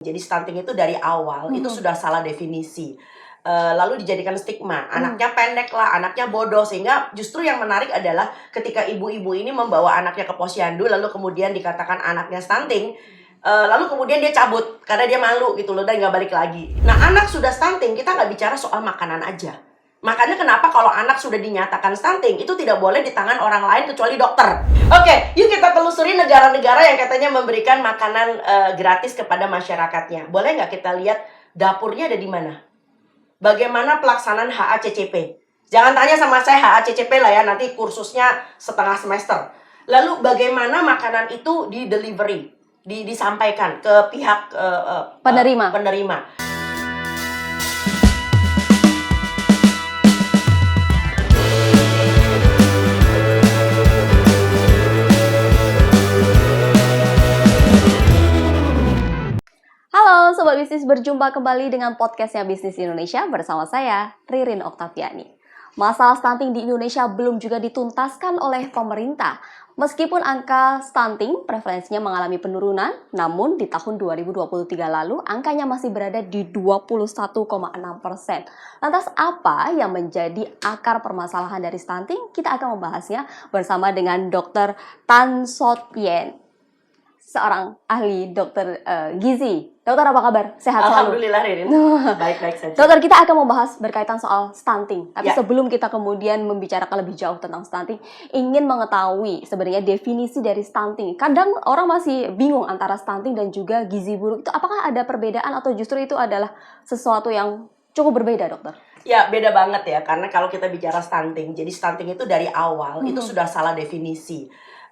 Jadi stunting itu dari awal itu sudah salah definisi. Lalu dijadikan stigma, anaknya pendek lah, anaknya bodoh, sehingga justru yang menarik adalah ketika ibu-ibu ini membawa anaknya ke posyandu, lalu kemudian dikatakan anaknya stunting, lalu kemudian dia cabut karena dia malu gitu loh dan nggak balik lagi. Nah, anak sudah stunting, kita nggak bicara soal makanan aja. Makanya kenapa kalau anak sudah dinyatakan stunting, itu tidak boleh di tangan orang lain kecuali dokter. Oke, yuk kita telusuri negara-negara yang katanya memberikan makanan gratis kepada masyarakatnya. Boleh nggak kita lihat dapurnya ada di mana? Bagaimana pelaksanaan HACCP? Jangan tanya sama saya HACCP lah ya, nanti kursusnya setengah semester. Lalu bagaimana makanan itu di delivery, disampaikan ke pihak penerima. Halo Sobat Bisnis, berjumpa kembali dengan podcastnya Bisnis Indonesia bersama saya, Ririn Oktaviani. Masalah stunting di Indonesia belum juga dituntaskan oleh pemerintah. Meskipun angka stunting prevalensinya mengalami penurunan, namun di tahun 2023 lalu angkanya masih berada di 21,6%. Lantas apa yang menjadi akar permasalahan dari stunting? Kita akan membahasnya bersama dengan Dr. Tan Sot Yen, seorang ahli dokter gizi. Dokter, apa kabar? Sehat selalu? Alhamdulillah, Ririn. Baik-baik saja. Dokter, kita akan membahas berkaitan soal stunting. Tapi Ya. sebelum kita kemudian membicarakan lebih jauh tentang stunting, ingin mengetahui sebenarnya definisi dari stunting. Kadang orang masih bingung antara stunting dan juga gizi buruk. Itu apakah ada perbedaan atau justru itu adalah sesuatu yang cukup berbeda, dokter? Ya, beda banget ya. Karena kalau kita bicara stunting, jadi stunting itu dari awal itu sudah salah definisi.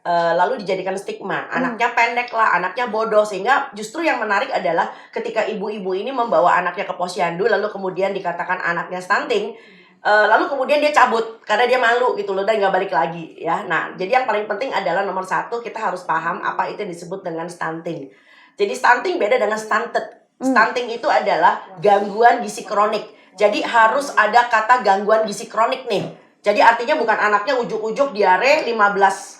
Lalu dijadikan stigma, anaknya pendek lah, anaknya bodoh, sehingga justru yang menarik adalah ketika ibu-ibu ini membawa anaknya ke posyandu, lalu kemudian dikatakan anaknya stunting, lalu kemudian dia cabut karena dia malu gitu loh dan nggak balik lagi ya. Nah, jadi yang paling penting adalah nomor satu, kita harus paham apa itu yang disebut dengan stunting. Jadi stunting beda dengan stunted. Stunting itu adalah gangguan gizi kronik. Jadi harus ada kata gangguan gizi kronik nih. Jadi artinya bukan anaknya ujuk-ujuk diare 15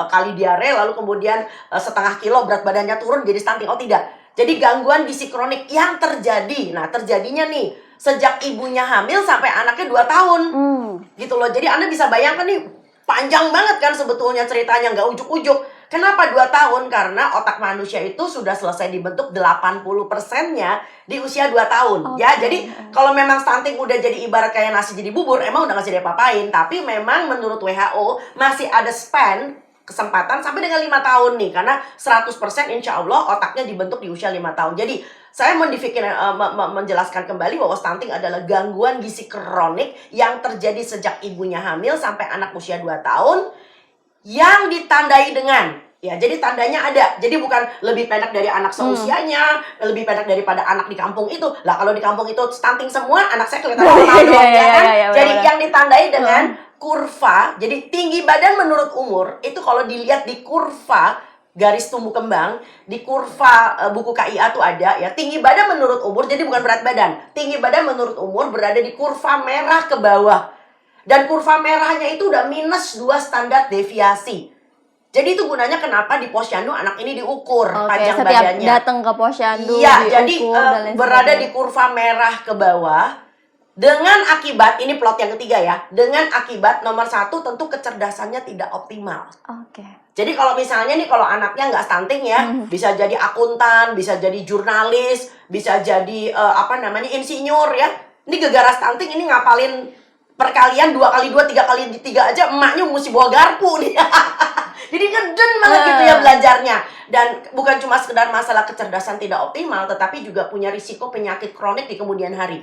kali diare, lalu kemudian setengah kilo berat badannya turun jadi stunting. Oh tidak. Jadi gangguan gizi kronik yang terjadi. Nah, terjadinya nih sejak ibunya hamil sampai anaknya 2 tahun. Gitu loh. Jadi Anda bisa bayangkan nih, panjang banget kan sebetulnya ceritanya, nggak ujuk-ujuk. Kenapa 2 tahun? Karena otak manusia itu sudah selesai dibentuk 80%-nya di usia 2 tahun. Ya, jadi kalau memang stunting udah jadi ibarat kayak nasi jadi bubur, emang udah nggak bisa diapa-apain. Tapi memang menurut WHO masih ada span kesempatan sampai dengan 5 tahun nih. Karena 100% insya Allah otaknya dibentuk di usia 5 tahun. Jadi saya menjelaskan kembali bahwa stunting adalah gangguan gizi kronik yang terjadi sejak ibunya hamil sampai anak usia 2 tahun. Yang ditandai dengan, ya jadi tandanya ada. Jadi bukan lebih pendek dari anak seusianya, lebih pendek daripada anak di kampung itu. Lah kalau di kampung itu stunting semua, anak saya kelihatan normal doang ya kan. Jadi yang ditandai dengan kurva, jadi tinggi badan menurut umur, itu kalau dilihat di kurva garis tumbuh kembang, di kurva buku KIA tuh ada ya, tinggi badan menurut umur, jadi bukan berat badan. Tinggi badan menurut umur berada di kurva merah ke bawah. Dan kurva merahnya itu udah minus 2 standar deviasi. Jadi itu gunanya kenapa di posyandu anak ini diukur panjang badannya. Setiap datang ke posyandu iya, diukur, jadi berada di kurva merah ke bawah. Dengan akibat, ini plot yang ketiga ya. Dengan akibat nomor 1 tentu kecerdasannya tidak optimal. Jadi kalau misalnya nih, kalau anaknya nggak stunting ya, bisa jadi akuntan, bisa jadi jurnalis, bisa jadi insinyur ya. Ini gara-gara stunting ini ngapalin perkalian 2 kali 2, 3 kali 3 aja emaknya mesti bawa garpu nih. Jadi ngeden banget gitu ya belajarnya. Dan bukan cuma sekedar masalah kecerdasan tidak optimal, tetapi juga punya risiko penyakit kronik di kemudian hari.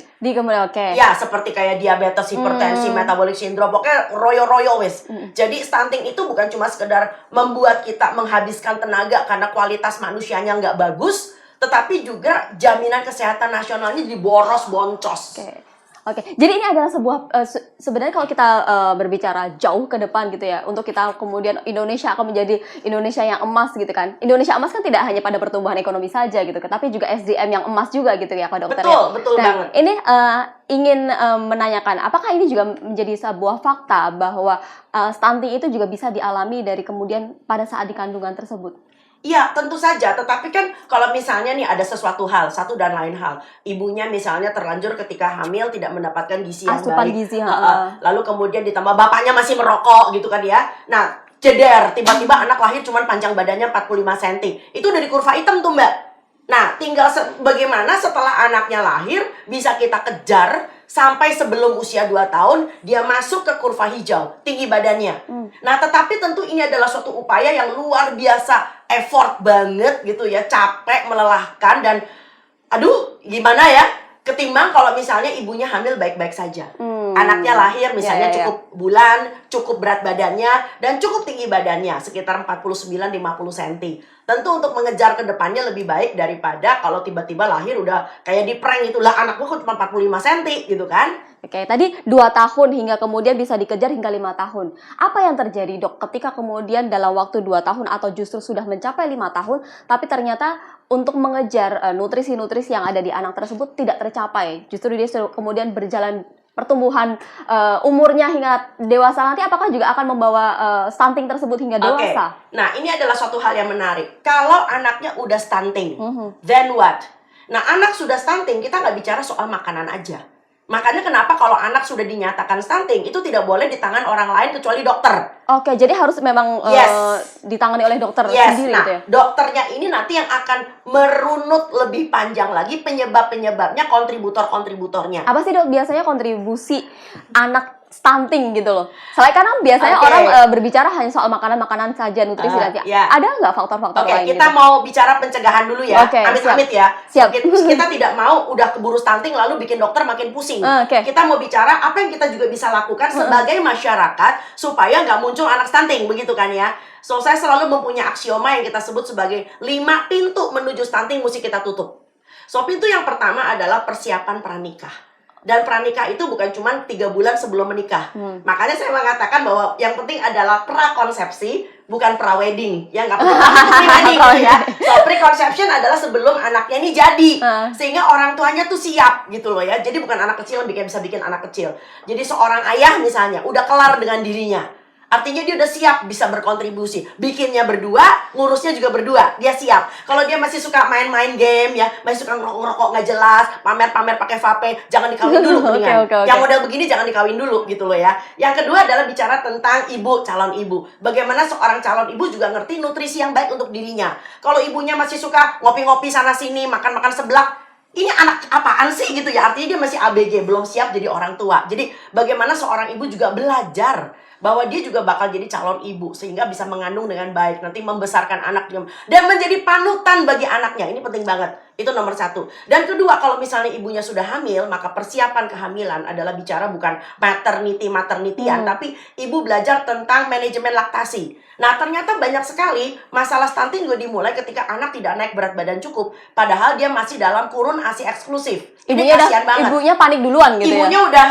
Ya, seperti kayak diabetes, hipertensi, metabolic syndrome, pokoknya royo-royo wes. Jadi stunting itu bukan cuma sekedar membuat kita menghabiskan tenaga karena kualitas manusianya nggak bagus, tetapi juga jaminan kesehatan nasionalnya diboros boncos. Jadi ini adalah sebuah sebenarnya kalau kita berbicara jauh ke depan gitu ya, untuk kita kemudian Indonesia akan menjadi Indonesia yang emas gitu kan. Indonesia emas kan tidak hanya pada pertumbuhan ekonomi saja gitu, tapi juga SDM yang emas juga gitu ya, Pak Dokter. Betul banget. Ini ingin menanyakan, apakah ini juga menjadi sebuah fakta bahwa stunting itu juga bisa dialami dari kemudian pada saat di kandungan tersebut? Iya, tentu saja. Tetapi kan kalau misalnya nih ada sesuatu hal, satu dan lain hal. Ibunya misalnya terlanjur ketika hamil tidak mendapatkan gizi yang Asupan baik. gizi, Heeh. Lalu kemudian ditambah bapaknya masih merokok gitu kan ya. Nah, ceder, tiba-tiba anak lahir cuman panjang badannya 45 cm. Itu dari kurva hitam tuh, Mbak. Nah, tinggal bagaimana setelah anaknya lahir bisa kita kejar sampai sebelum usia 2 tahun dia masuk ke kurva hijau, tinggi badannya. Nah, tetapi tentu ini adalah suatu upaya yang luar biasa, effort banget gitu ya, capek, melelahkan dan aduh, gimana ya? Ketimbang kalau misalnya ibunya hamil baik-baik saja. Anaknya lahir misalnya cukup bulan, cukup berat badannya, dan cukup tinggi badannya, sekitar 49-50 cm. Tentu untuk mengejar ke depannya lebih baik daripada kalau tiba-tiba lahir udah kayak di prank itulah anakku cuma 45 cm gitu kan. Oke, tadi 2 tahun hingga kemudian bisa dikejar hingga 5 tahun. Apa yang terjadi, Dok, ketika kemudian dalam waktu 2 tahun atau justru sudah mencapai 5 tahun, tapi ternyata untuk mengejar nutrisi-nutrisi yang ada di anak tersebut tidak tercapai. Justru dia kemudian berjalan pertumbuhan umurnya hingga dewasa nanti, apakah juga akan membawa stunting tersebut hingga dewasa? Nah, ini adalah suatu hal yang menarik. Kalau anaknya udah stunting, then what? Nah, anak sudah stunting, kita nggak bicara soal makanan aja. Makanya kenapa kalau anak sudah dinyatakan stunting, itu tidak boleh di tangan orang lain kecuali dokter. Oke, jadi harus memang ditangani oleh dokter sendiri nah, gitu ya? Dokternya ini nanti yang akan merunut lebih panjang lagi penyebab-penyebabnya, kontributor-kontributornya. Apa sih, Dok, biasanya kontribusi anak stunting gitu loh? Selain karena biasanya orang berbicara hanya soal makanan-makanan saja, nutrisi saja. Ada nggak faktor-faktor lain? Kita mau bicara pencegahan dulu ya. Amit-amit ya. Siap. Kita tidak mau udah keburu stunting lalu bikin dokter makin pusing. Kita mau bicara apa yang kita juga bisa lakukan sebagai masyarakat supaya nggak muncul anak stunting, begitu kan ya. So, saya selalu mempunyai aksioma yang kita sebut sebagai 5 pintu menuju stunting mesti kita tutup. So, pintu yang pertama adalah persiapan pranikah. Dan pranikah itu bukan cuma 3 bulan sebelum menikah. Makanya saya mengatakan bahwa yang penting adalah prakonsepsi, bukan pra-wedding. Ya, nggak penting pre-wedding gitu ya. So, pre-conception adalah sebelum anaknya ini jadi. Sehingga orang tuanya tuh siap gitu loh ya. Jadi bukan anak kecil yang bisa bikin anak kecil. Jadi seorang ayah misalnya, udah kelar dengan dirinya. Artinya dia udah siap bisa berkontribusi. Bikinnya berdua, ngurusnya juga berdua. Dia siap. Kalau dia masih suka main-main game ya, masih suka ngerokok-ngerokok nggak jelas, pamer-pamer pakai vape, jangan dikawin dulu mendingan. Yang model begini jangan dikawin dulu gitu loh ya. Yang kedua adalah bicara tentang ibu, calon ibu. Bagaimana seorang calon ibu juga ngerti nutrisi yang baik untuk dirinya. Kalau ibunya masih suka ngopi-ngopi sana sini, makan-makan seblak, ini anak apaan sih gitu ya. Artinya dia masih ABG, belum siap jadi orang tua. Jadi bagaimana seorang ibu juga belajar bahwa dia juga bakal jadi calon ibu sehingga bisa mengandung dengan baik, nanti membesarkan anak dan menjadi panutan bagi anaknya. Ini penting banget. Itu nomor 1. Dan kedua, kalau misalnya ibunya sudah hamil, maka persiapan kehamilan adalah bicara bukan maternity-maternityan, tapi ibu belajar tentang manajemen laktasi. Nah, ternyata banyak sekali masalah stunting juga dimulai ketika anak tidak naik berat badan cukup, padahal dia masih dalam kurun ASI eksklusif. Ibunya panik duluan gitu ya? Ibunya udah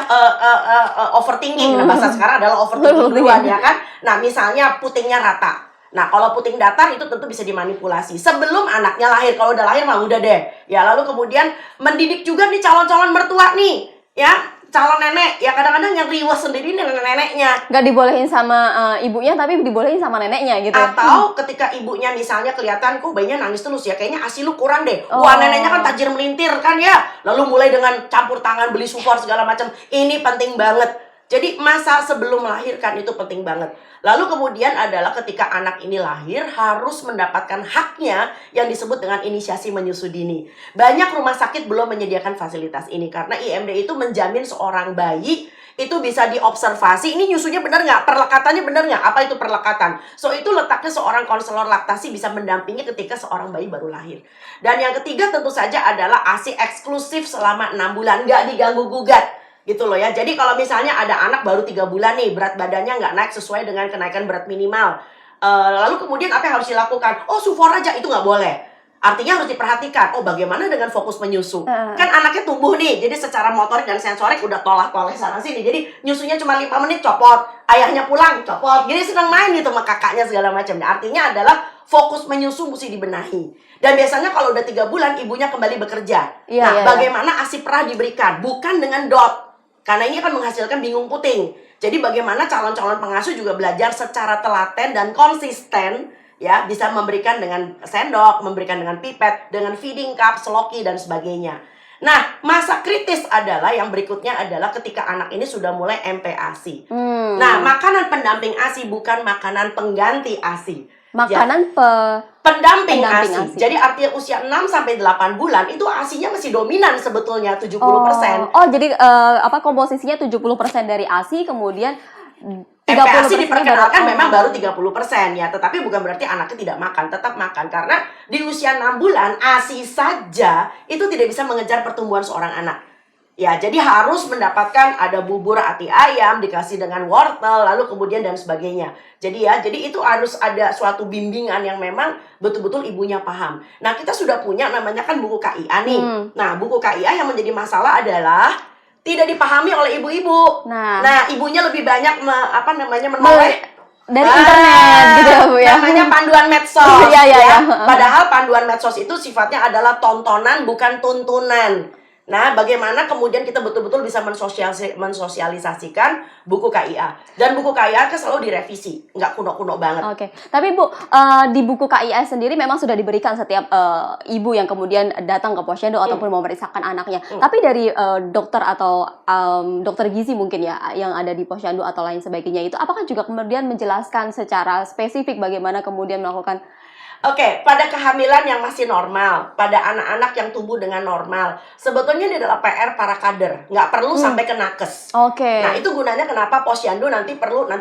overthinking. Nah, bahasa sekarang adalah overthinking duluan ya kan. Nah, misalnya putingnya rata. Nah, kalau puting datar itu tentu bisa dimanipulasi sebelum anaknya lahir. Kalau udah lahir mah udah deh. Ya, lalu kemudian mendidik juga nih calon-calon mertua nih. Ya, calon nenek. Ya, kadang-kadang yang riwes sendiri neneknya. Nggak dibolehin sama ibunya, tapi dibolehin sama neneknya gitu. Atau ketika ibunya misalnya kelihatan kok bayinya nangis terus ya, kayaknya ASI lu kurang deh. Wah, neneknya kan tajir melintir kan ya. Lalu mulai dengan campur tangan, beli support segala macam. Ini penting banget. Jadi masa sebelum melahirkan itu penting banget. Lalu kemudian adalah ketika anak ini lahir harus mendapatkan haknya yang disebut dengan inisiasi menyusu dini. Banyak rumah sakit belum menyediakan fasilitas ini karena IMD itu menjamin seorang bayi itu bisa diobservasi. Ini nyusunya benar nggak? Perlekatannya benar nggak? Apa itu perlekatan? So, itu letaknya seorang konselor laktasi bisa mendampingi ketika seorang bayi baru lahir. Dan yang ketiga tentu saja adalah ASI eksklusif selama 6 bulan. Nggak diganggu-gugat. Gitu loh ya. Jadi kalau misalnya ada anak baru 3 bulan nih, berat badannya nggak naik sesuai dengan kenaikan berat minimal. Lalu kemudian apa yang harus dilakukan? Oh, sufor aja, itu nggak boleh. Artinya harus diperhatikan, oh bagaimana dengan fokus menyusu. Kan anaknya tumbuh nih, jadi secara motorik dan sensorik udah tolak-tolak sana sini. Jadi nyusunya cuma 5 menit copot, ayahnya pulang copot. Jadi sedang main gitu sama kakaknya segala macam. Artinya adalah fokus menyusu mesti dibenahi. Dan biasanya kalau udah 3 bulan ibunya kembali bekerja. Bagaimana ASI perah diberikan? Bukan dengan dot. Karena ini akan menghasilkan bingung puting. Jadi bagaimana calon-calon pengasuh juga belajar secara telaten dan konsisten Ya, bisa memberikan dengan sendok, memberikan dengan pipet, dengan feeding cup, seloki, dan sebagainya. Nah, masa kritis adalah yang berikutnya adalah ketika anak ini sudah mulai MPASI. Nah, makanan pendamping ASI bukan makanan pengganti ASI. Makanan Pendamping pendamping ASI. ASI. Jadi artinya usia 6 sampai 8 bulan itu ASINya masih dominan sebetulnya 70%. Jadi komposisinya 70% dari ASI, kemudian 30% MPASI diperkenalkan baru- memang baru 30% ya, tetapi bukan berarti anaknya tidak makan, tetap makan karena di usia 6 bulan ASI saja itu tidak bisa mengejar pertumbuhan seorang anak. Ya, jadi harus mendapatkan ada bubur ati ayam dikasih dengan wortel lalu kemudian dan sebagainya. Jadi itu harus ada suatu bimbingan yang memang betul-betul ibunya paham. Nah, kita sudah punya namanya kan buku KIA nih. Nah, buku KIA yang menjadi masalah adalah tidak dipahami oleh ibu-ibu. Nah, ibunya lebih banyak menoleh dari internet gitu ya, Bu ya. Namanya panduan medsos. Iya. Padahal panduan medsos itu sifatnya adalah tontonan bukan tuntunan. Nah, bagaimana kemudian kita betul-betul bisa mensosialisasikan buku KIA. Dan buku KIA kan selalu direvisi, nggak kuno-kuno banget. Oke. Tapi Bu, di buku KIA sendiri memang sudah diberikan setiap ibu yang kemudian datang ke posyandu ataupun memeriksakan anaknya. Tapi dari dokter atau dokter gizi mungkin ya yang ada di posyandu atau lain sebagainya itu, apakah juga kemudian menjelaskan secara spesifik bagaimana kemudian melakukan Oke, pada kehamilan yang masih normal, pada anak-anak yang tumbuh dengan normal, sebetulnya ini adalah PR para kader, nggak perlu sampai ke nakes. Oke. Nah, itu gunanya kenapa posyandu nanti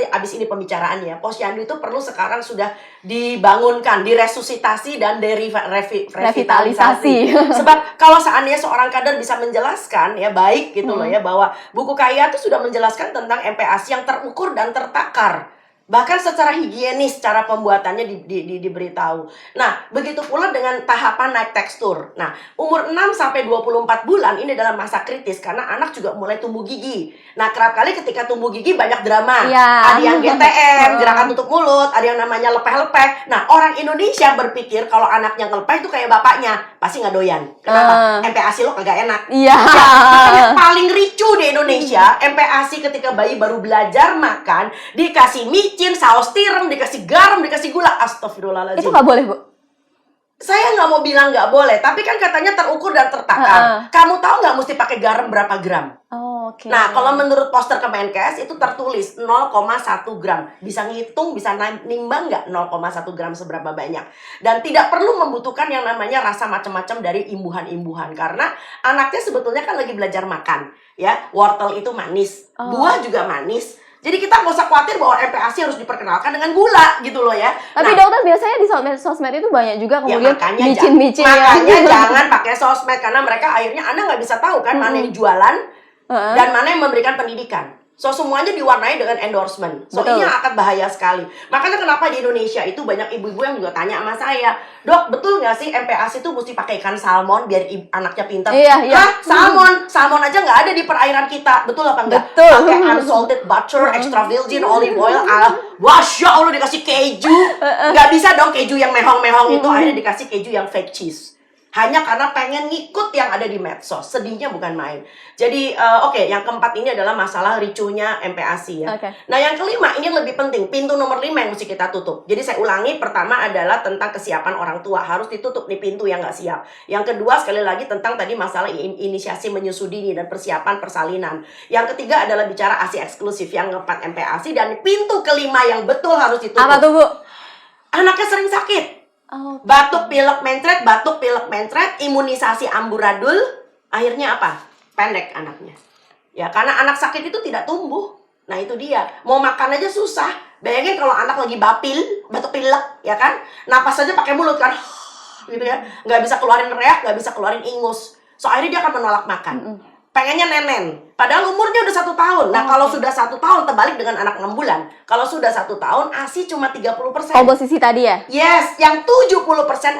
abis ini pembicaraannya, posyandu itu perlu sekarang sudah dibangunkan, diresusitasi dan revitalisasi. Sebab kalau seandainya seorang kader bisa menjelaskan, ya baik gitu loh ya, bahwa buku KIA itu sudah menjelaskan tentang MPASI yang terukur dan tertakar. Bahkan secara higienis cara pembuatannya diberitahu. Nah, begitu pula dengan tahapan naik tekstur. Nah, umur 6 sampai 24 bulan ini adalah masa kritis karena anak juga mulai tumbuh gigi. Nah, kerap kali ketika tumbuh gigi banyak drama. Ya. Ada yang GTM, gerakan tutup mulut, ada yang namanya lepeh-lepeh. Nah, orang Indonesia berpikir kalau anaknya ngelepeh itu kayak bapaknya, pasti nggak doyan. Kenapa? MPASI lo kagak enak. Iya. Ya, makanya paling ricu di Indonesia, MPASI ketika bayi baru belajar makan, dikasih micin, saus tiram, dikasih garam, dikasih gula. Astagfirullahaladzim. Itu nggak boleh, Bu? Saya nggak mau bilang nggak boleh, tapi kan katanya terukur dan tertakar. Kamu tahu nggak mesti pakai garam berapa gram? Oke. Nah, kalau menurut poster Kemenkes itu tertulis 0,1 gram. Bisa ngitung, bisa nimbang nggak 0,1 gram seberapa banyak. Dan tidak perlu membutuhkan yang namanya rasa macam-macam dari imbuhan-imbuhan. Karena anaknya sebetulnya kan lagi belajar makan. Ya, wortel itu manis, buah juga manis. Jadi kita nggak usah khawatir bahwa MPASI harus diperkenalkan dengan gula gitu loh ya. Tapi dokter biasanya di sosmed itu banyak juga kemudian makanya micin-micin makanya jangan pakai sosmed karena mereka akhirnya Anda nggak bisa tahu kan mana yang jualan dan mana yang memberikan pendidikan. So semuanya diwarnai dengan endorsement. So ini akan bahaya sekali. Makanya kenapa di Indonesia itu banyak ibu-ibu yang juga tanya sama saya, "Dok, betul nggak sih MPASI itu mesti pakai ikan salmon biar anaknya pintar?" Iya. Hah? Salmon aja nggak ada di perairan kita. Betul apa enggak? Betul. Pakai unsalted butter, extra virgin olive oil, Masya Allah dikasih keju. Nggak bisa dong keju yang mehong-mehong itu, akhirnya dikasih keju yang fake cheese. Hanya karena pengen ngikut yang ada di medsos. Sedihnya bukan main. Jadi, yang keempat ini adalah masalah ricunya MPASI ya. Nah, yang kelima ini lebih penting. Pintu nomor 5 yang mesti kita tutup. Jadi, saya ulangi. Pertama adalah tentang kesiapan orang tua. Harus ditutup nih pintu yang nggak siap. Yang kedua, sekali lagi tentang tadi masalah inisiasi menyusui dini dan persiapan persalinan. Yang ketiga adalah bicara ASI eksklusif. Yang keempat MPASI. Dan pintu kelima yang betul harus ditutup. Apa tuh, Bu? Anaknya sering sakit. Batuk, pilek, mencret, imunisasi amburadul, akhirnya apa? Pendek anaknya. Ya, karena anak sakit itu tidak tumbuh. Nah, itu dia. Mau makan aja susah. Bayangin kalau anak lagi batuk pilek, ya kan? Napas aja pakai mulut kan. Gitu ya. Nggak bisa keluarin reak, nggak bisa keluarin ingus. So, akhirnya dia akan menolak makan. Pengennya nenen. Padahal umurnya udah 1 tahun. Nah, kalau sudah 1 tahun, terbalik dengan anak 6 bulan. Kalau sudah 1 tahun, ASI cuma 30%. Komposisi tadi ya? Yes, yang 70%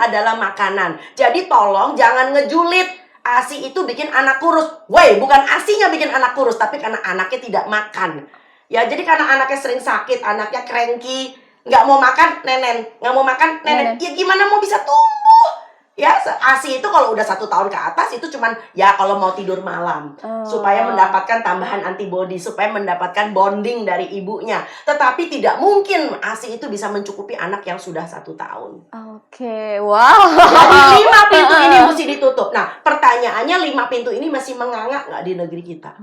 adalah makanan. Jadi tolong jangan ngejulit. ASI itu bikin anak kurus. Woi, bukan ASI-nya bikin anak kurus, tapi karena anaknya tidak makan. Ya, jadi karena anaknya sering sakit, anaknya cranky, nggak mau makan, nenen. Nggak mau makan, nenen. Ya gimana mau bisa tumbuh? Ya, ASI itu kalau udah 1 tahun ke atas itu cuman ya kalau mau tidur malam supaya mendapatkan tambahan antibody, supaya mendapatkan bonding dari ibunya. Tetapi tidak mungkin ASI itu bisa mencukupi anak yang sudah 1 tahun. Oke, wow. Jadi 5 pintu ini mesti ditutup. Nah, pertanyaannya 5 pintu ini masih menganga nggak di negeri kita?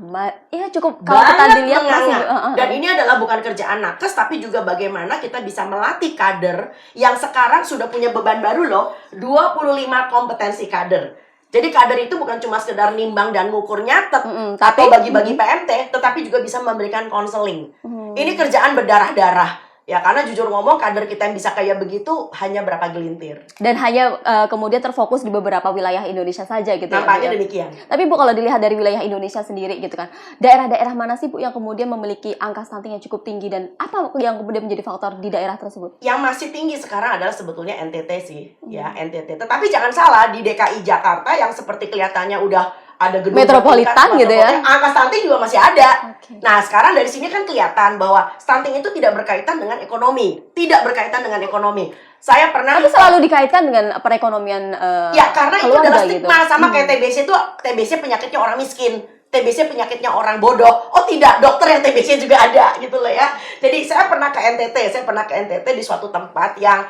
Iya cukup, kalau kita Banget dilihat masih menganga. Dan ini adalah bukan kerjaan nakes, tapi juga bagaimana kita bisa melatih kader yang sekarang sudah punya beban baru loh, 25 kompetensi kader. Jadi kader itu bukan cuma sekedar nimbang dan ngukur nyatet atau bagi-bagi PMT, tetapi juga bisa memberikan konseling. Ini kerjaan berdarah-darah. Ya, karena jujur ngomong kader kita yang bisa kayak begitu hanya berapa gelintir. Dan hanya kemudian terfokus di beberapa wilayah Indonesia saja gitu. Nampaknya ya, demikian. Tapi Bu, kalau dilihat dari wilayah Indonesia sendiri gitu kan, daerah-daerah mana sih Bu yang kemudian memiliki angka stunting yang cukup tinggi, dan apa yang kemudian menjadi faktor di daerah tersebut? Yang masih tinggi sekarang adalah sebetulnya NTT sih, ya NTT. Tetapi jangan salah, di DKI Jakarta yang seperti kelihatannya udah ada gedung metropolitan gitu ya, angka stunting juga masih ada. Nah, sekarang dari sini kan kelihatan bahwa stunting itu tidak berkaitan dengan ekonomi, Saya pernah, tapi selalu dikaitkan dengan perekonomian ya karena itu adalah stigma gitu. sama kayak TBC itu, TBC penyakitnya orang miskin, TBC penyakitnya orang bodoh. Oh tidak, dokter yang TBC juga ada gitu loh ya. Jadi saya pernah ke NTT di suatu tempat yang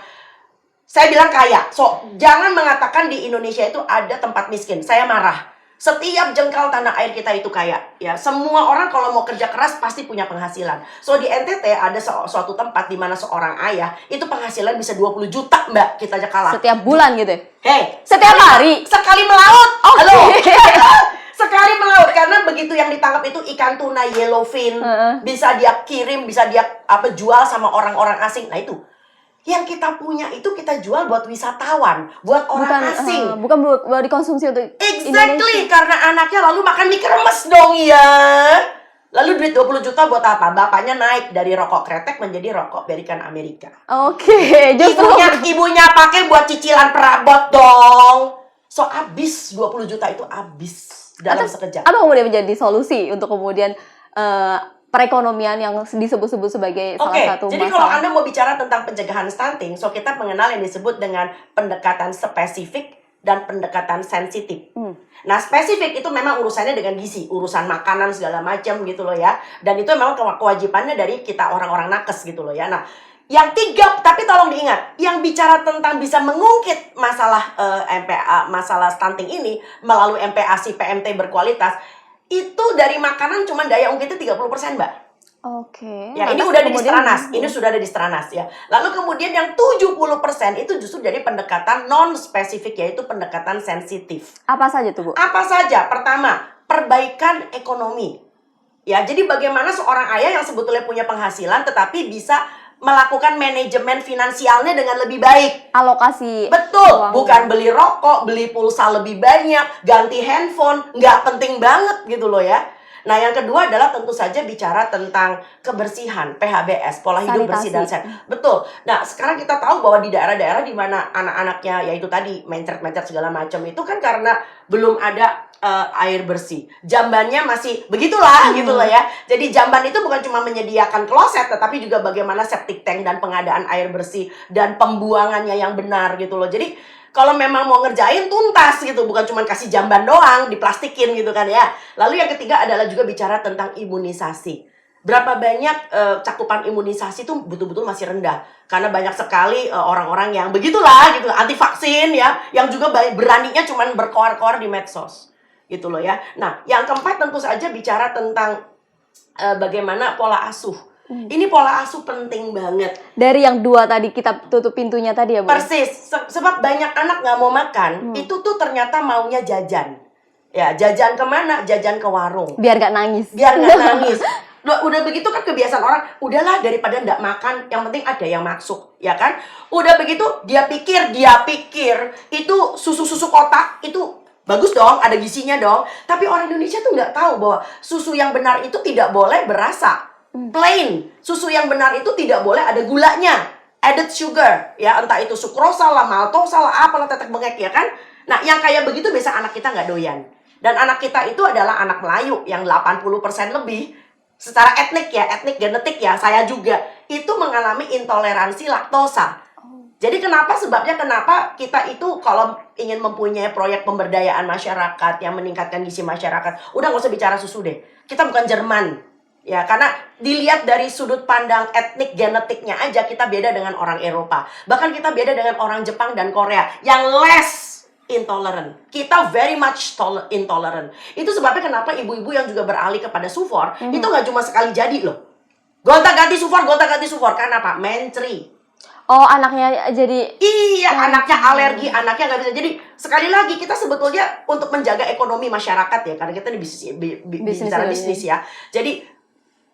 saya bilang kaya. So, jangan mengatakan di Indonesia itu ada tempat miskin. Saya marah. Setiap jengkal tanah air kita itu kaya, ya. Semua orang kalau mau kerja keras pasti punya penghasilan. So di NTT ada suatu tempat di mana seorang ayah itu penghasilan bisa 20 juta, Mbak. Kita aja kalah. Setiap bulan gitu. Hei, setiap hari. Sekali melaut. Halo. Sekali melaut, karena begitu yang ditangkap itu ikan tuna yellowfin, bisa dia kirim, bisa dia jual sama orang-orang asing. Nah itu yang kita punya itu kita jual buat wisatawan, buat orang asing. Bukan buat dikonsumsi untuk Exactly, karena anaknya lalu makan mie kremes dong ya. Lalu duit 20 juta buat apa? Bapaknya naik dari rokok kretek menjadi rokok American Amerika. Oke, justru ibunya pakai buat cicilan perabot dong. So abis 20 juta itu abis dalam sekejap. Apa kemudian menjadi solusi untuk kemudian perekonomian yang disebut-sebut sebagai salah satu masalah? Jadi kalau Anda mau bicara tentang pencegahan stunting, so kita mengenal yang disebut dengan pendekatan spesifik dan pendekatan sensitif. Nah, spesifik itu memang urusannya dengan gizi, urusan makanan segala macam gitu loh ya. Dan itu memang kewajibannya dari kita orang-orang nakes gitu loh ya. Nah, yang tiga, tapi tolong diingat, yang bicara tentang bisa mengungkit masalah MPA, masalah stunting ini melalui MPASI PMT berkualitas, itu dari makanan cuma daya ungkitnya 30%, Mbak. Oke. Ya, ini udah ada di Stranas. Ini sudah ada di Stranas ya. Lalu kemudian yang 70% itu justru dari pendekatan non-spesifik, yaitu pendekatan sensitif. Apa saja tuh, Bu? Apa saja? Pertama, perbaikan ekonomi. Ya, jadi bagaimana seorang ayah yang sebetulnya punya penghasilan tetapi bisa melakukan manajemen finansialnya dengan lebih baik. Alokasi. Betul, bukan beli rokok, beli pulsa lebih banyak, ganti handphone, nggak penting banget gitu loh ya. Nah, yang kedua adalah tentu saja bicara tentang kebersihan, PHBS, pola hidup bersih dan sehat. Betul. Nah, sekarang kita tahu bahwa di daerah-daerah di mana anak-anaknya yaitu tadi mencret-mencret segala macam itu kan karena belum ada air bersih. Jambannya masih begitulah gitu loh ya. Jadi jamban itu bukan cuma menyediakan kloset, tetapi juga bagaimana septic tank dan pengadaan air bersih dan pembuangannya yang benar gitu loh. Jadi kalau memang mau ngerjain tuntas gitu, bukan cuma kasih jamban doang, diplastikin gitu kan ya. Lalu yang ketiga adalah juga bicara tentang imunisasi. Berapa banyak cakupan imunisasi itu betul-betul masih rendah. Karena banyak sekali orang-orang yang begitulah gitu, anti vaksin ya, yang juga beraninya cuma berkoar-koar di medsos. Gitu loh ya. Nah, yang keempat tentu saja bicara tentang bagaimana pola asuh. Ini pola asuh penting banget. Dari yang dua tadi kita tutup pintunya tadi ya, Bu? Persis. Sebab banyak anak nggak mau makan, itu tuh ternyata maunya jajan. Ya, jajan kemana? Jajan ke warung. Biar nggak nangis. Biar nggak nangis. Udah begitu kan kebiasaan orang, udahlah daripada nggak makan, yang penting ada yang masuk, ya kan? Udah begitu, dia pikir itu susu-susu kotak, itu bagus dong, ada gizinya dong. Tapi orang Indonesia tuh nggak tahu bahwa susu yang benar itu tidak boleh berasa. Plain. Susu yang benar itu tidak boleh ada gulanya. Added sugar. Ya, entah itu sukrosa lah, maltosa lah, apalah tetek bengek ya kan. Nah, yang kayak begitu biasa anak kita nggak doyan. Dan anak kita itu adalah anak Melayu yang 80% lebih. Secara etnik genetik ya, saya juga. Itu mengalami intoleransi laktosa. Jadi sebabnya kenapa kita itu kalau ingin mempunyai proyek pemberdayaan masyarakat yang meningkatkan gizi masyarakat, udah nggak usah bicara susu deh. Kita bukan Jerman. Ya, karena dilihat dari sudut pandang etnik genetiknya aja kita beda dengan orang Eropa. Bahkan kita beda dengan orang Jepang dan Korea yang less intolerant. Kita very much intolerant. Itu sebabnya kenapa ibu-ibu yang juga beralih kepada Sufor itu nggak cuma sekali jadi loh. Gonta-ganti Sufor, karena apa? Menteri. Oh, anaknya jadi... Iya, anaknya alergi, anaknya nggak bisa. Jadi, sekali lagi, kita sebetulnya untuk menjaga ekonomi masyarakat ya. Karena kita di bicara bisnis ya. Jadi,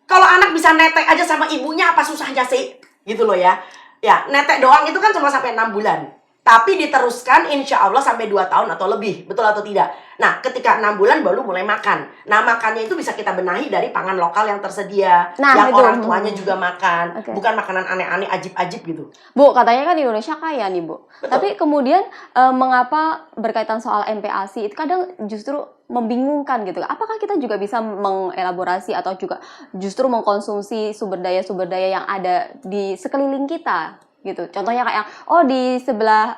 kalau anak bisa netek aja sama ibunya, apa susahnya sih? Gitu loh ya. Ya, netek doang itu kan cuma sampai 6 bulan. Tapi diteruskan insya Allah sampai 2 tahun atau lebih. Betul atau tidak? Nah, ketika 6 bulan baru mulai makan. Nah, makannya itu bisa kita benahi dari pangan lokal yang tersedia. Yang orang tuanya juga makan. Bukan makanan aneh-aneh, ajib-ajib gitu. Bu, katanya kan Indonesia kaya nih, Bu. Betul. Tapi kemudian mengapa berkaitan soal MPASI itu kadang justru membingungkan gitu. Apakah kita juga bisa mengelaborasi atau juga justru mengkonsumsi sumber daya yang ada di sekeliling kita? Gitu. Contohnya kayak di sebelah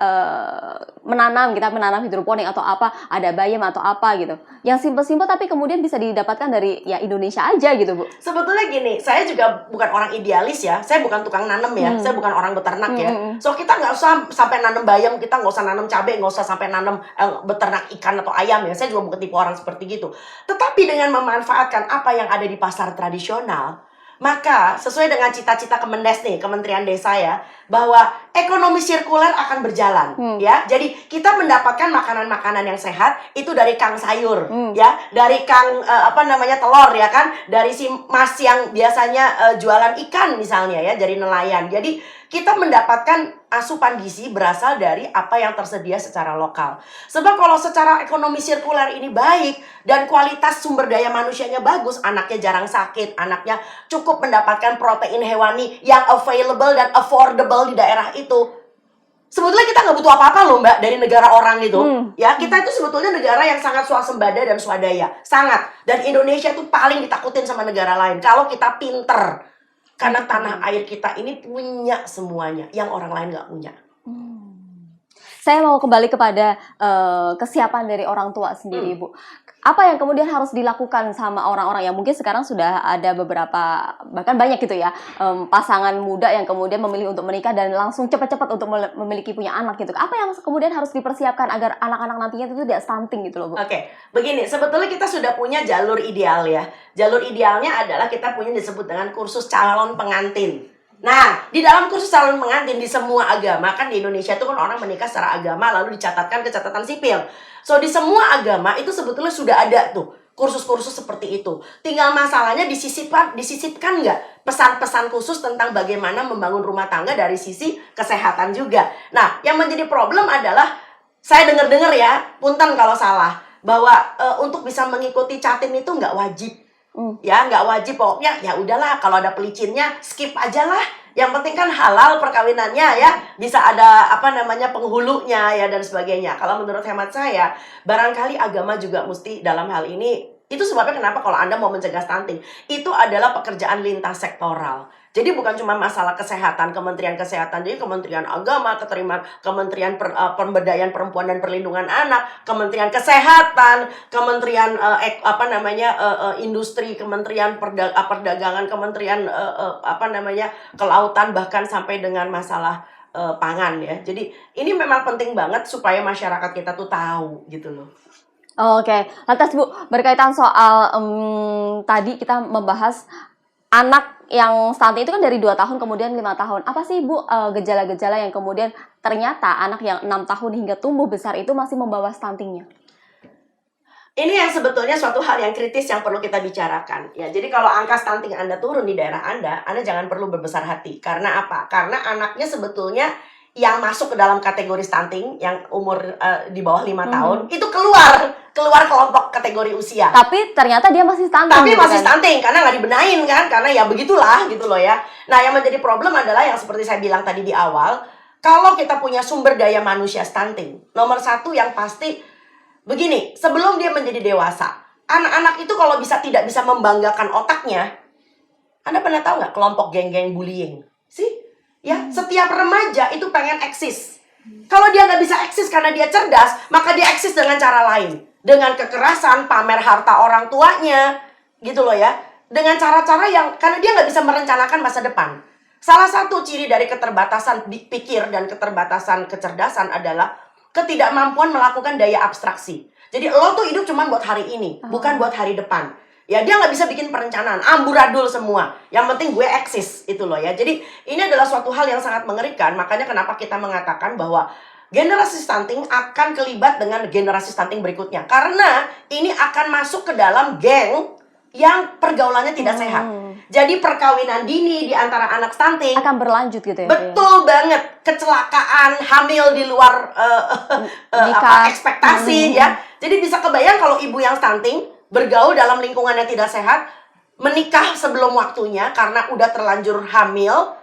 kita menanam hidroponik atau apa, ada bayam atau apa gitu. Yang simpel-simpel tapi kemudian bisa didapatkan dari ya Indonesia aja gitu, Bu. Sebetulnya gini, saya juga bukan orang idealis ya. Saya bukan tukang nanam ya. Saya bukan orang beternak ya. So kita nggak usah sampai nanam bayam, kita nggak usah nanam cabai, nggak usah sampai nanam beternak ikan atau ayam ya. Saya juga bukan tipe orang seperti gitu. Tetapi dengan memanfaatkan apa yang ada di pasar tradisional, maka sesuai dengan cita-cita Kemendes nih, Kementerian Desa ya, bahwa ekonomi sirkuler akan berjalan ya. Jadi kita mendapatkan makanan-makanan yang sehat itu dari kang sayur ya, dari kang telur ya kan, dari si mas yang biasanya jualan ikan misalnya ya, dari nelayan. Jadi kita mendapatkan asupan gizi berasal dari apa yang tersedia secara lokal. Sebab kalau secara ekonomi sirkuler ini baik dan kualitas sumber daya manusianya bagus, anaknya jarang sakit, anaknya cukup mendapatkan protein hewani yang available dan affordable di daerah itu. Sebetulnya kita nggak butuh apa-apa loh Mbak dari negara orang itu. Ya, kita itu sebetulnya negara yang sangat swasembada dan swadaya. Sangat. Dan Indonesia itu paling ditakutin sama negara lain. Kalau kita pinter. Karena tanah air kita ini punya semuanya yang orang lain nggak punya. Saya mau kembali kepada kesiapan dari orang tua sendiri, Bu. Apa yang kemudian harus dilakukan sama orang-orang yang mungkin sekarang sudah ada beberapa, bahkan banyak gitu ya, pasangan muda yang kemudian memilih untuk menikah dan langsung cepat-cepat untuk memiliki punya anak gitu. Apa yang kemudian harus dipersiapkan agar anak-anak nantinya itu tidak stunting gitu loh, Bu? Oke, begini, sebetulnya kita sudah punya jalur ideal ya. Jalur idealnya adalah kita punya disebut dengan kursus calon pengantin. Nah, di dalam kursus calon pengantin di semua agama, kan di Indonesia itu kan orang menikah secara agama lalu dicatatkan ke catatan sipil. So, di semua agama itu sebetulnya sudah ada tuh kursus-kursus seperti itu. Tinggal masalahnya disisipkan nggak pesan-pesan khusus tentang bagaimana membangun rumah tangga dari sisi kesehatan juga. Nah, yang menjadi problem adalah, saya dengar-dengar ya, punten kalau salah, bahwa untuk bisa mengikuti Catin itu nggak wajib. Ya, nggak wajib, pokoknya ya udahlah, kalau ada pelicinnya skip aja lah. Yang penting kan halal perkawinannya ya, bisa ada penghulunya ya dan sebagainya. Kalau menurut hemat saya, barangkali agama juga mesti dalam hal ini. Itu sebabnya kenapa kalau Anda mau mencegah stunting, itu adalah pekerjaan lintas sektoral. Jadi bukan cuma masalah kesehatan, Kementerian Kesehatan, jadi Kementerian Agama, Kementerian Pemberdayaan Perempuan dan Perlindungan Anak, Kementerian Kesehatan, Kementerian Industri, Kementerian Perdagangan, Kementerian Kelautan, bahkan sampai dengan masalah pangan ya. Jadi ini memang penting banget supaya masyarakat kita tuh tahu gitu loh. Oke, lantas Bu, berkaitan soal tadi kita membahas anak yang stunting itu kan dari 2 tahun kemudian 5 tahun. Apa sih Bu gejala-gejala yang kemudian ternyata anak yang 6 tahun hingga tumbuh besar itu masih membawa stuntingnya? Ini yang sebetulnya suatu hal yang kritis yang perlu kita bicarakan. Ya, jadi kalau angka stunting Anda turun di daerah Anda jangan perlu berbesar hati. Karena apa? Karena anaknya sebetulnya yang masuk ke dalam kategori stunting yang umur di bawah 5 tahun itu keluar kelompok kategori usia. Tapi ternyata dia masih stunting. Tapi masih stunting karena nggak dibenahin kan, karena ya begitulah gitu loh ya. Nah, yang menjadi problem adalah yang seperti saya bilang tadi di awal, kalau kita punya sumber daya manusia stunting, nomor satu yang pasti begini, sebelum dia menjadi dewasa, anak-anak itu kalau tidak bisa membanggakan otaknya, Anda pernah tahu nggak kelompok geng-geng bullying? Ya, setiap remaja itu pengen eksis. Kalau dia nggak bisa eksis karena dia cerdas, maka dia eksis dengan cara lain. Dengan kekerasan, pamer harta orang tuanya, gitu loh ya. Dengan cara-cara yang, karena dia nggak bisa merencanakan masa depan. Salah satu ciri dari keterbatasan pikir dan keterbatasan kecerdasan adalah ketidakmampuan melakukan daya abstraksi. Jadi lo tuh hidup cuma buat hari ini, bukan buat hari depan. Ya dia nggak bisa bikin perencanaan, amburadul semua. Yang penting gue eksis, itu loh ya. Jadi ini adalah suatu hal yang sangat mengerikan. Makanya kenapa kita mengatakan bahwa generasi stunting akan kelibat dengan generasi stunting berikutnya. Karena ini akan masuk ke dalam geng yang pergaulannya tidak sehat. Jadi perkawinan dini di antara anak stunting Akan berlanjut gitu ya. betul banget, kecelakaan, hamil di luar Nikah. ekspektasi ya. Jadi bisa kebayang kalau ibu yang stunting bergaul dalam lingkungan yang tidak sehat, menikah sebelum waktunya karena udah terlanjur hamil.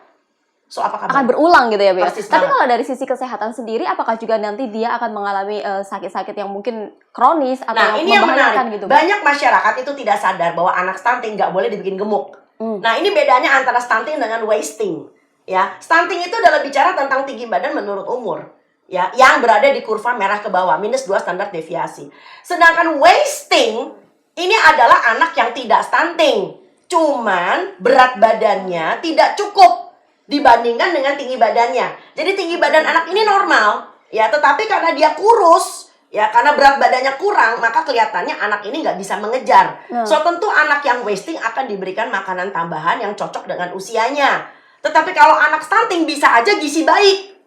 So apa kabar? Akan berulang gitu ya, Bu. Persis Tapi banget. kalau dari sisi kesehatan sendiri, apakah juga nanti dia akan mengalami sakit-sakit yang mungkin kronis atau Nah, yang ini yang membahayakan menarik. gitu, Bu? Banyak masyarakat itu tidak sadar bahwa anak stunting nggak boleh dibikin gemuk. Nah, ini bedanya antara stunting dengan wasting. Ya, stunting itu adalah bicara tentang tinggi badan menurut umur. Ya, yang berada di kurva merah ke bawah, -2 standar deviasi. Sedangkan wasting ini adalah anak yang tidak stunting. Cuman berat badannya tidak cukup dibandingkan dengan tinggi badannya. Jadi tinggi badan anak ini normal, ya, tetapi karena dia kurus, ya, karena berat badannya kurang, maka kelihatannya anak ini nggak bisa mengejar. So, tentu anak yang wasting akan diberikan makanan tambahan yang cocok dengan usianya. Tetapi kalau anak stunting bisa aja gizi baik.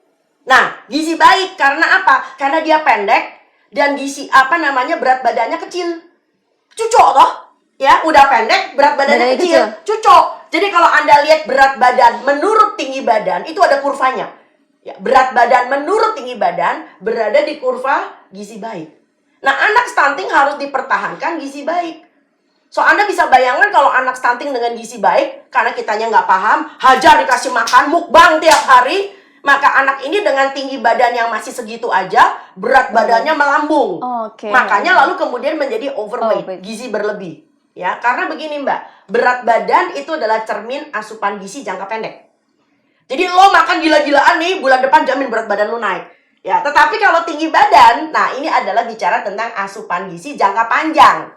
Nah, gizi baik karena apa? Karena dia pendek dan berat badannya kecil. Cucok toh? Ya, udah pendek, berat badannya Badannya kecil. Cucok. Jadi kalau Anda lihat berat badan menurut tinggi badan, itu ada kurvanya. Ya, berat badan menurut tinggi badan berada di kurva gizi baik. Nah, anak stunting harus dipertahankan gizi baik. So, Anda bisa bayangkan kalau anak stunting dengan gizi baik, karena kitanya nggak paham, hajar dikasih makan, mukbang tiap hari, maka anak ini dengan tinggi badan yang masih segitu aja, berat badannya melambung. Oke. Makanya lalu kemudian menjadi overweight, gizi berlebih. Ya, karena begini Mbak, berat badan itu adalah cermin asupan gizi jangka pendek. Jadi lo makan gila-gilaan nih, bulan depan jamin berat badan lo naik. Ya, tetapi kalau tinggi badan, nah ini adalah bicara tentang asupan gizi jangka panjang.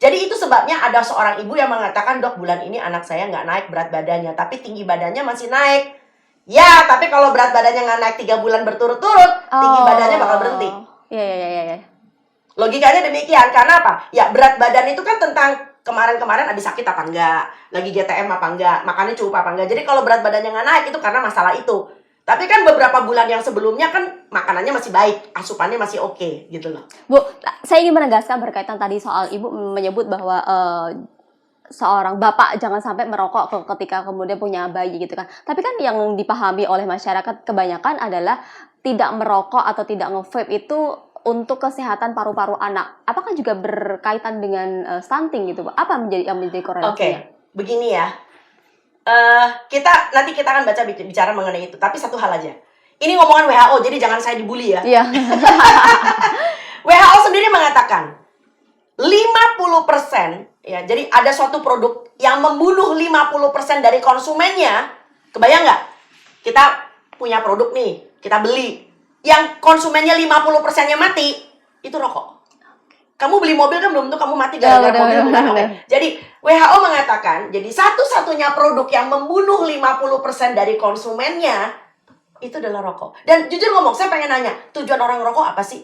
Jadi itu sebabnya ada seorang ibu yang mengatakan, dok bulan ini anak saya nggak naik berat badannya, tapi tinggi badannya masih naik. Ya, tapi kalau berat badannya nggak naik 3 bulan berturut-turut, tinggi badannya bakal berhenti. Iya. Logikanya demikian, karena apa? Ya, berat badan itu kan tentang kemarin-kemarin habis sakit apa enggak, lagi GTM apa enggak, makannya cukup apa enggak. Jadi kalau berat badannya nggak naik itu karena masalah itu. Tapi kan beberapa bulan yang sebelumnya kan makanannya masih baik, asupannya masih oke, gitu loh. Bu, saya ingin menegaskan berkaitan tadi soal Ibu menyebut bahwa seorang bapak jangan sampai merokok ketika kemudian punya bayi gitu kan. Tapi kan yang dipahami oleh masyarakat kebanyakan adalah tidak merokok atau tidak nge-vape itu untuk kesehatan paru-paru anak. Apakah juga berkaitan dengan stunting gitu, Bu? Apa yang menjadi korelasinya? Oke, begini ya. Nanti kita akan bicara mengenai itu. Tapi satu hal aja. Ini ngomongan WHO, jadi jangan saya dibully ya. Iya. WHO sendiri mengatakan 50%, ya, jadi ada suatu produk yang membunuh 50% dari konsumennya. Kebayang nggak? Kita punya produk nih, kita beli. Yang konsumennya 50%-nya mati, itu rokok. Kamu beli mobil kan belum tentu kamu mati gara-gara mobil bukan rokok. Jadi WHO mengatakan, jadi satu-satunya produk yang membunuh 50% dari konsumennya, itu adalah rokok. Dan jujur ngomong, saya pengen nanya, tujuan orang rokok apa sih?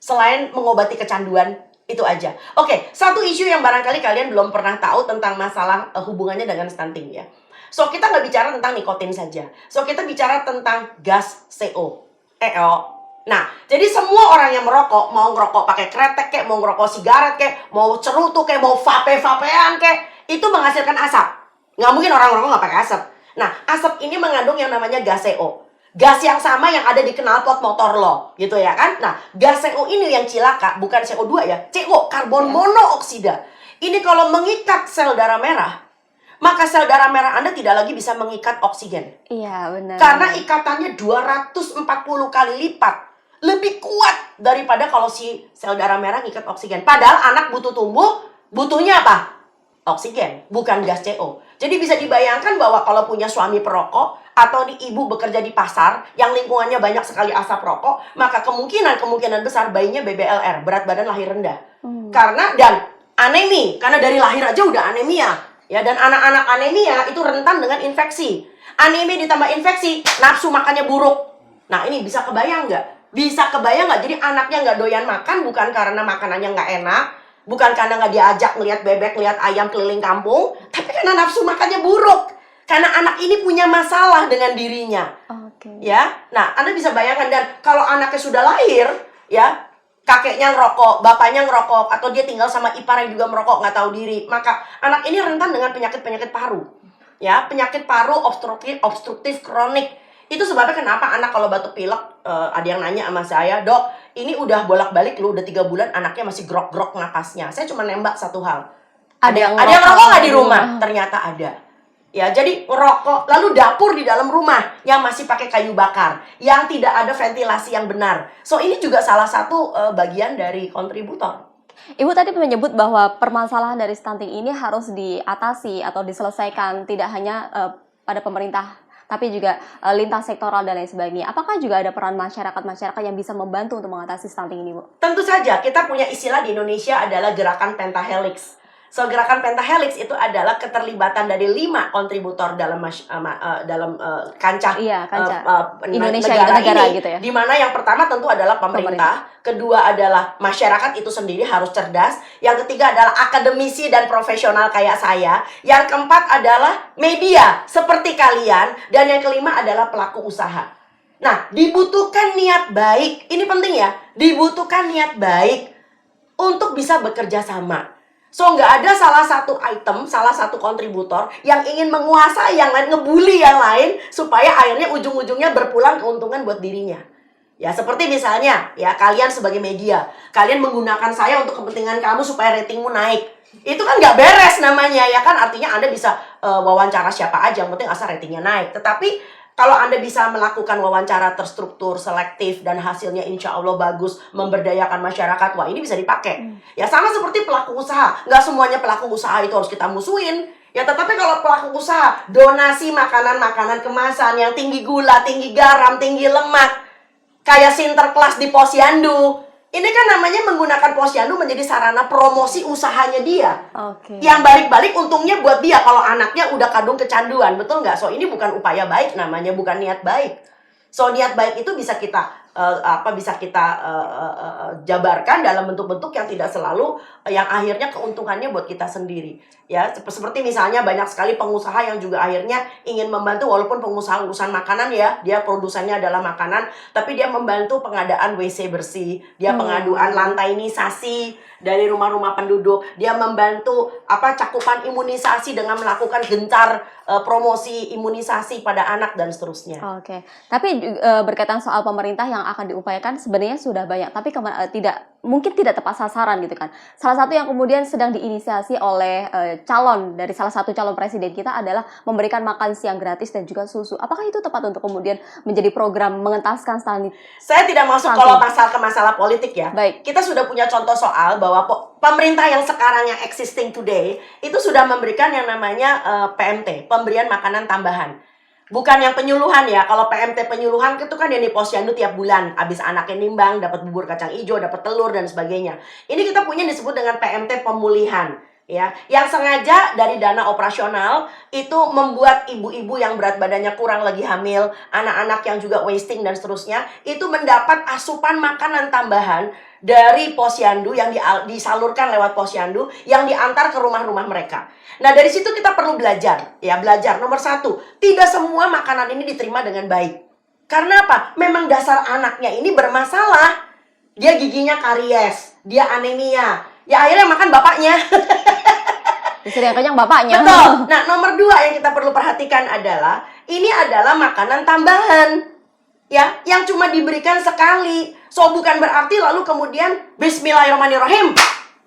Selain mengobati kecanduan, itu aja. Oke, satu isu yang barangkali kalian belum pernah tahu tentang masalah hubungannya dengan stunting ya. So, kita nggak bicara tentang nikotin saja. So, kita bicara tentang gas CO. Nah, jadi semua orang yang merokok, mau ngerokok pakai kretek kek, mau ngerokok sigaret kek, mau cerutu kek, mau vape-vapean kek, itu menghasilkan asap. Nggak mungkin orang ngerokok nggak pakai asap. Nah, asap ini mengandung yang namanya gas CO. Gas yang sama yang ada di knalpot motor lo, gitu ya kan? Nah, gas CO ini yang cilaka, bukan CO2 ya, CO, karbon monooksida. Ini kalau mengikat sel darah merah, maka sel darah merah Anda tidak lagi bisa mengikat oksigen. Iya, benar. Karena ikatannya 240 kali lipat. Lebih kuat daripada kalau si sel darah merah ngikat oksigen. Padahal anak butuh tumbuh, butuhnya apa? Oksigen, bukan gas CO. Jadi bisa dibayangkan bahwa kalau punya suami perokok, atau di ibu bekerja di pasar yang lingkungannya banyak sekali asap rokok, maka kemungkinan besar bayinya BBLR, berat badan lahir rendah. Dan anemi, karena dari lahir aja udah anemia. Ya, dan anak-anak anemia itu rentan dengan infeksi. Anemia ditambah infeksi, nafsu makannya buruk. Nah, ini bisa kebayang nggak? Bisa kebayang nggak? Jadi anaknya nggak doyan makan bukan karena makanannya nggak enak, bukan karena nggak diajak ngeliat bebek, lihat ayam keliling kampung, tapi karena nafsu makannya buruk. Karena anak ini punya masalah dengan dirinya. Ya, nah Anda bisa bayangkan, dan kalau anaknya sudah lahir, ya, kakeknya ngerokok, bapaknya ngerokok, atau dia tinggal sama ipar yang juga merokok, nggak tahu diri, maka anak ini rentan dengan penyakit-penyakit paru. Ya, penyakit paru obstruktif kronik. Itu sebabnya kenapa anak kalau batuk pilek, ada yang nanya sama saya, "Dok, ini udah bolak-balik lu, udah 3 bulan anaknya masih grok-grok napasnya." Saya cuma nembak satu hal. Ada yang ngerokok nggak di rumah? Ternyata ada. Ya, jadi ngerokok, lalu dapur di dalam rumah yang masih pakai kayu bakar, yang tidak ada ventilasi yang benar. So, ini juga salah satu bagian dari kontributor. Ibu tadi menyebut bahwa permasalahan dari stunting ini harus diatasi atau diselesaikan tidak hanya pada pemerintah, tapi juga lintas sektoral dan lain sebagainya. Apakah juga ada peran masyarakat yang bisa membantu untuk mengatasi stunting ini, Bu? Tentu saja, kita punya istilah di Indonesia adalah gerakan pentahelix. So, gerakan pentahelix itu adalah keterlibatan dari 5 kontributor dalam kancah Indonesia negara ini, gitu ya. di mana yang pertama tentu adalah pemerintah, kedua adalah masyarakat itu sendiri harus cerdas, yang ketiga adalah akademisi dan profesional kayak saya, yang keempat adalah media seperti kalian, dan yang kelima adalah pelaku usaha. Nah, dibutuhkan niat baik, ini penting ya, dibutuhkan niat baik untuk bisa bekerja sama. So, nggak ada salah satu item, salah satu kontributor yang ingin menguasai yang lain, ngebully yang lain, supaya akhirnya ujung-ujungnya berpulang keuntungan buat dirinya. Ya, seperti misalnya, ya, kalian sebagai media, kalian menggunakan saya untuk kepentingan kamu supaya ratingmu naik. Itu kan nggak beres namanya, ya kan? Artinya Anda bisa wawancara siapa aja, yang penting asal ratingnya naik. Tetapi kalau Anda bisa melakukan wawancara terstruktur, selektif, dan hasilnya insya Allah bagus, memberdayakan masyarakat, wah ini bisa dipakai. Ya, sama seperti pelaku usaha. Nggak semuanya pelaku usaha itu harus kita musuhin. Ya, tetapi kalau pelaku usaha, donasi makanan-makanan kemasan yang tinggi gula, tinggi garam, tinggi lemak, kayak Sinterklas di Posyandu, ini kan namanya menggunakan Posyandu menjadi sarana promosi usahanya dia. Yang balik-balik untungnya buat dia kalau anaknya udah kadung kecanduan, betul nggak? So, ini bukan upaya baik namanya, bukan niat baik. So, niat baik itu bisa kita jabarkan dalam bentuk-bentuk yang tidak selalu yang akhirnya keuntungannya buat kita sendiri. Ya, seperti misalnya banyak sekali pengusaha yang juga akhirnya ingin membantu, walaupun pengusaha urusan makanan ya, dia produsennya adalah makanan, tapi dia membantu pengadaan WC bersih, dia pengadaan lantainisasi dari rumah-rumah penduduk, dia membantu cakupan imunisasi dengan melakukan gencar promosi imunisasi pada anak dan seterusnya. Tapi berkaitan soal pemerintah yang akan diupayakan sebenarnya sudah banyak, tapi mungkin tidak tepat sasaran gitu kan. Salah satu yang kemudian sedang diinisiasi oleh dari salah satu calon presiden kita adalah memberikan makan siang gratis dan juga susu. Apakah itu tepat untuk kemudian menjadi program mengentaskan stunting? Saya tidak masuk kalau ke masalah politik ya. Baik. Kita sudah punya contoh soal bahwa pemerintah yang sekarang yang existing today itu sudah memberikan yang namanya PMT, pemberian makanan tambahan. Bukan yang penyuluhan ya. Kalau PMT penyuluhan itu kan yang di Posyandu tiap bulan. Habis anaknya nimbang, dapat bubur kacang hijau, dapat telur, dan sebagainya. Ini kita punya disebut dengan PMT pemulihan. Ya, yang sengaja dari dana operasional itu membuat ibu-ibu yang berat badannya kurang lagi hamil, anak-anak yang juga wasting dan seterusnya, itu mendapat asupan makanan tambahan dari Posyandu yang disalurkan lewat Posyandu yang diantar ke rumah-rumah mereka. Nah, dari situ kita perlu belajar. Ya, belajar. Nomor 1, tidak semua makanan ini diterima dengan baik. Karena apa? Memang dasar anaknya ini bermasalah. Dia giginya karies, dia anemia. Ya, akhirnya makan bapaknya. Istri yang kenyang bapaknya. Betul. Nah, nomor 2 yang kita perlu perhatikan adalah ini adalah makanan tambahan. Ya, yang cuma diberikan sekali. So, bukan berarti lalu kemudian bismillahirrahmanirrahim,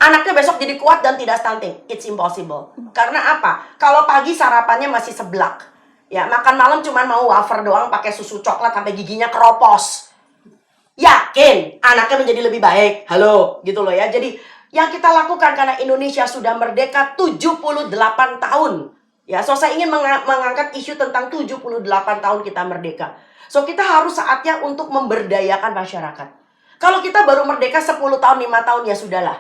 anaknya besok jadi kuat dan tidak stunting. It's impossible. Karena apa? Kalau pagi sarapannya masih seblak. Ya, makan malam cuma mau wafer doang pakai susu coklat sampai giginya keropos. Yakin anaknya menjadi lebih baik? Halo, gitu loh ya. Jadi yang kita lakukan karena Indonesia sudah merdeka 78 tahun. Ya, so saya ingin mengangkat isu tentang 78 tahun kita merdeka. So kita harus saatnya untuk memberdayakan masyarakat. Kalau kita baru merdeka 10 tahun, 5 tahun ya sudahlah.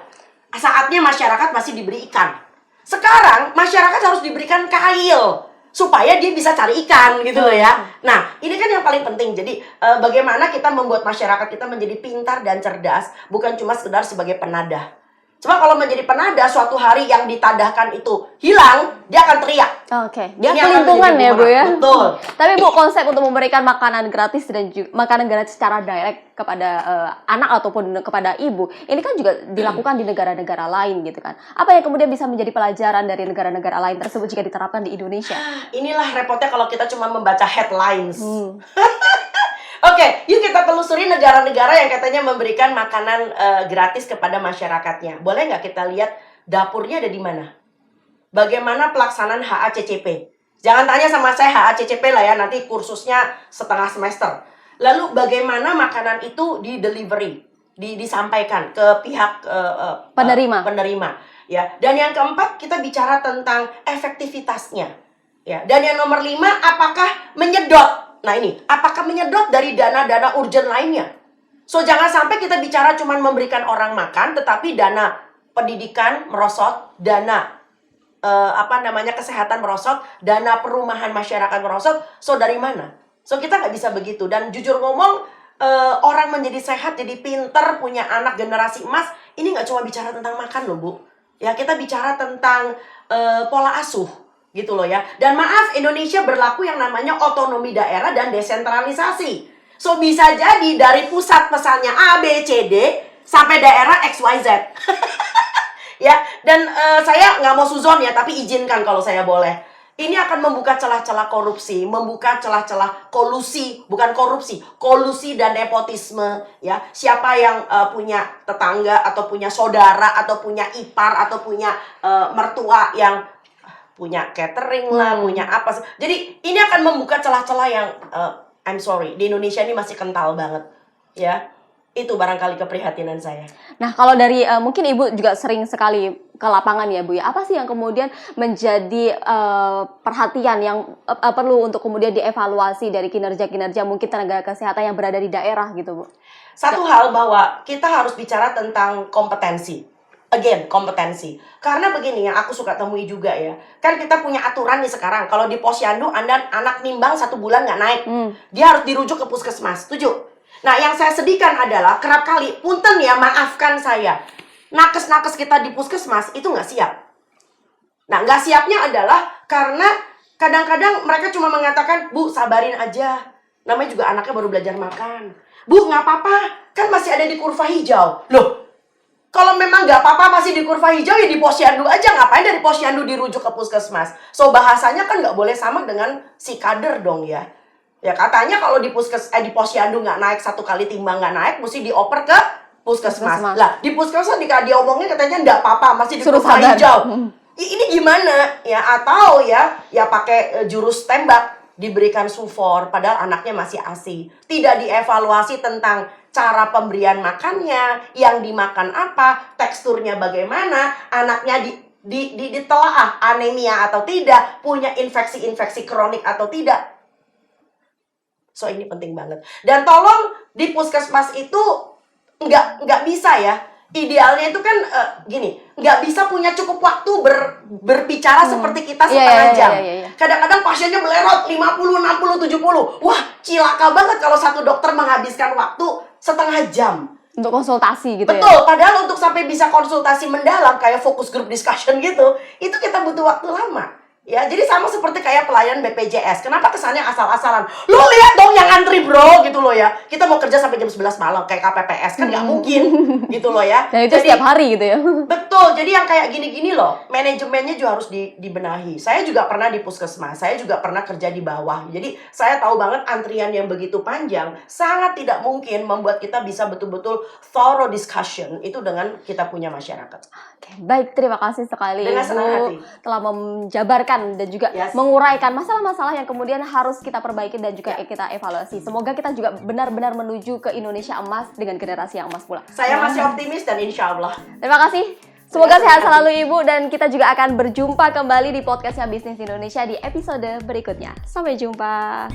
Saatnya masyarakat masih diberi ikan. Sekarang masyarakat harus diberikan kail supaya dia bisa cari ikan gitu loh ya. Nah, ini kan yang paling penting. Jadi bagaimana kita membuat masyarakat kita menjadi pintar dan cerdas, bukan cuma sekedar sebagai penadah. Cuma kalau menjadi penada, suatu hari yang ditadahkan itu hilang, dia akan teriak. Oke, dia Ini akan kelimpungan menjadi ya Bu ya. Betul. Tapi Bu, konsep untuk memberikan makanan gratis dan makanan gratis secara direct kepada anak ataupun kepada ibu, ini kan juga dilakukan di negara-negara lain gitu kan. Apa yang kemudian bisa menjadi pelajaran dari negara-negara lain tersebut jika diterapkan di Indonesia? Inilah repotnya kalau kita cuma membaca headlines. Oke, yuk kita telusuri negara-negara yang katanya memberikan makanan gratis kepada masyarakatnya. Boleh nggak kita lihat dapurnya ada di mana? Bagaimana pelaksanaan HACCP? Jangan tanya sama saya HACCP lah ya, nanti kursusnya setengah semester. Lalu bagaimana makanan itu di-delivery, disampaikan ke pihak penerima. Ya. Dan yang keempat, kita bicara tentang efektivitasnya. Ya. Dan yang nomor 5, apakah menyedot? Nah ini, apakah menyedot dari dana-dana urgent lainnya? So, jangan sampai kita bicara cuma memberikan orang makan, tetapi dana pendidikan merosot, dana kesehatan merosot, dana perumahan masyarakat merosot. So, dari mana? So, kita nggak bisa begitu. Dan jujur ngomong, orang menjadi sehat, jadi pinter, punya anak generasi emas, ini nggak cuma bicara tentang makan loh, Bu. Ya, kita bicara tentang pola asuh. Gitu loh ya. Dan maaf, Indonesia berlaku yang namanya otonomi daerah dan desentralisasi. So, bisa jadi dari pusat pesannya A, B, C, D sampai daerah X, Y, Z. Ya, dan saya nggak mau suzon ya, tapi izinkan kalau saya boleh. Ini akan membuka celah-celah korupsi, membuka celah-celah kolusi, bukan korupsi, kolusi dan nepotisme. Ya, siapa yang punya tetangga atau punya saudara atau punya ipar atau punya mertua yang punya catering lah, punya apa. Jadi ini akan membuka celah-celah yang I'm sorry, di Indonesia ini masih kental banget. Ya, itu barangkali keprihatinan saya. Nah, kalau dari mungkin Ibu juga sering sekali ke lapangan ya Bu ya. Apa sih yang kemudian menjadi perhatian yang perlu untuk kemudian dievaluasi dari kinerja-kinerja mungkin tenaga kesehatan yang berada di daerah gitu Bu? Satu hal bahwa kita harus bicara tentang kompetensi. Again, kompetensi. Karena begini yang aku suka temui juga ya. Kan kita punya aturan nih sekarang. Kalau di posyandu, anak nimbang 1 bulan nggak naik. Dia harus dirujuk ke puskesmas. Setuju? Nah, yang saya sedihkan adalah kerap kali, punten ya, maafkan saya. Nakes-nakes kita di puskesmas itu nggak siap. Nah, nggak siapnya adalah karena kadang-kadang mereka cuma mengatakan, Bu, sabarin aja. Namanya juga anaknya baru belajar makan. Bu, nggak apa-apa. Kan masih ada di kurva hijau. Loh, kalau memang nggak apa-apa masih di kurva hijau ya di posyandu aja. Ngapain dari posyandu dirujuk ke puskesmas? So bahasanya kan nggak boleh sama dengan si kader dong ya. Ya katanya kalau di posyandu nggak naik 1 kali timbang nggak naik, mesti dioper ke puskesmas. Lah di puskesmas dia omongnya katanya nggak apa-apa masih di kurva hijau. Ini gimana ya? Atau ya pakai jurus tembak diberikan sufor padahal anaknya masih ASI. Tidak dievaluasi tentang cara pemberian makannya, yang dimakan apa, teksturnya bagaimana, anaknya ditelaah anemia atau tidak, punya infeksi-infeksi kronik atau tidak. So ini penting banget. Dan tolong di puskesmas itu nggak bisa ya. Idealnya itu kan gini, nggak bisa punya cukup waktu berbicara seperti kita setengah jam. Kadang-kadang pasiennya melerot 50, 60, 70. Wah, cilaka banget kalau satu dokter menghabiskan waktu setengah jam. Untuk konsultasi gitu. Betul, padahal untuk sampai bisa konsultasi mendalam kayak focus group discussion gitu, itu kita butuh waktu lama. Ya, jadi sama seperti kayak pelayan BPJS. Kenapa kesannya asal-asalan? Lu lihat dong yang antri bro, gitu loh ya. Kita mau kerja sampai jam 11 malam kayak KPPS kan nggak mungkin, gitu loh ya. Dan itu setiap hari gitu ya. Betul, jadi yang kayak gini-gini loh, manajemennya juga harus dibenahi. Saya juga pernah di puskesmas, saya juga pernah kerja di bawah. Jadi saya tahu banget antrian yang begitu panjang sangat tidak mungkin membuat kita bisa betul-betul thorough discussion itu dengan kita punya masyarakat. Oke, baik, terima kasih sekali dengan senang hati telah menjabarkan dan juga menguraikan masalah-masalah yang kemudian harus kita perbaiki dan juga kita evaluasi. Semoga kita juga benar-benar menuju ke Indonesia emas dengan generasi yang emas pula. Saya masih optimis dan insya Allah. Terima kasih Semoga sehat selalu Ibu, dan kita juga akan berjumpa kembali di podcastnya Bisnis Indonesia di episode berikutnya. Sampai jumpa.